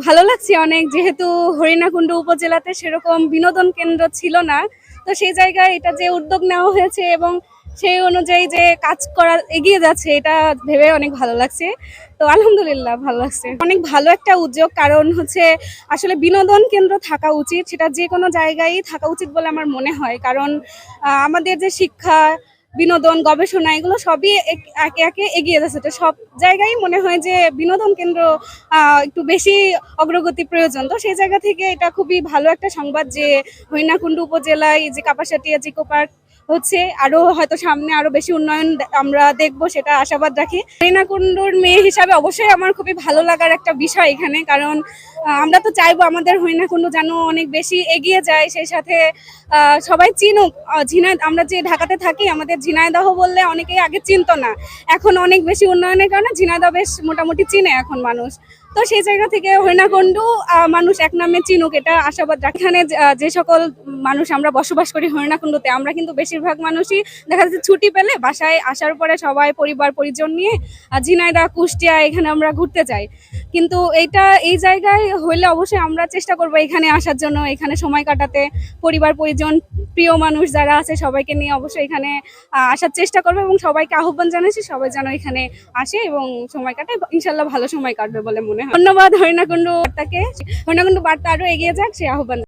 ভালো লাগছে অনেক, যেহেতু হরিণাকুণ্ড উপজেলাতে সেরকম বিনোদন কেন্দ্র ছিল না। তো সেই জায়গায় এটা যে উদ্যোগ নেওয়া হয়েছে এবং সেই অনুযায়ী যে কাজ করা এগিয়ে যাচ্ছে, এটা ভেবে অনেক ভালো লাগছে। তো আলহামদুলিল্লাহ ভালো লাগছে, অনেক ভালো একটা উদ্যোগ। কারণ হচ্ছে আসলে বিনোদন কেন্দ্র থাকা উচিত, সেটা যে কোনো জায়গায় থাকা উচিত বলে আমার মনে হয়। কারণ আমাদের যে শিক্ষা, বিনোদন, গবেষণা এগুলো সবই একে একে এগিয়ে যাচ্ছে। তো সব জায়গায় মনে হয় যে বিনোদন কেন্দ্র একটু বেশি অগ্রগতি প্রয়োজন। তো সেই জায়গা থেকে এটা খুবই ভালো একটা সংবাদ যে হরিণাকুণ্ড উপজেলায় যে কাপাসাটিয়া জিকো পার্ক হচ্ছে, আরো হয়তো সামনে আরো বেশি উন্নয়ন আমরা দেখবো, সেটা আশাবাদ রাখি। হরিণাকুণ্ডুর মেয়ে হিসাবে অবশ্যই আমার খুবই ভালো লাগার একটা বিষয় এখানে। কারণ আমরা তো চাইবো আমাদের হরিণাকুণ্ড যেন অনেক বেশি এগিয়ে যায়, সেই সাথে সবাই চিনুক। আমরা যে ঢাকাতে থাকি, আমাদের ঝিনাইদহ বললে অনেকেই আগে চিনতো না, এখন অনেক বেশি উন্নয়নের কারণে ঝিনাইদহ বেশ মোটামুটি চিনে এখন মানুষ। তো সেই জায়গা থেকে হরিণাকুণ্ড মানুষ এক নামে চিনুক, এটা আশাবাদ রাখি। এখানে যে সকল মানুষ আমরা বসবাস করি হরিণাকুণ্ডতে, আমরা কিন্তু বেশিরভাগ মানুষই দেখা যাচ্ছে ছুটি পেলে বাসায় আসার পরে সবাই পরিবার পরিজন নিয়ে ঝিনাইদহ, কুষ্টিয়া এখানে আমরা ঘুরতে যাই। কিন্তু এই জায়গায় হইলে অবশ্যই আমরা চেষ্টা করবো এখানে আসার জন্য, এখানে সময় কাটাতে। পরিবার পরিজন, প্রিয় মানুষ যারা আছে সবাইকে নিয়ে অবশ্যই এখানে আসার চেষ্টা করবো এবং সবাইকে আহ্বান জানাচ্ছি সবাই যেন এখানে আসে এবং সময় কাটায়। ইনশাল্লাহ ভালো সময় কাটবে বলে মনে হয়। ধন্যবাদ হরিণাকুণ্ড বার্তাকে। হরিণাকুণ্ড বার্তা আরো এগিয়ে যাক, সে আহ্বান।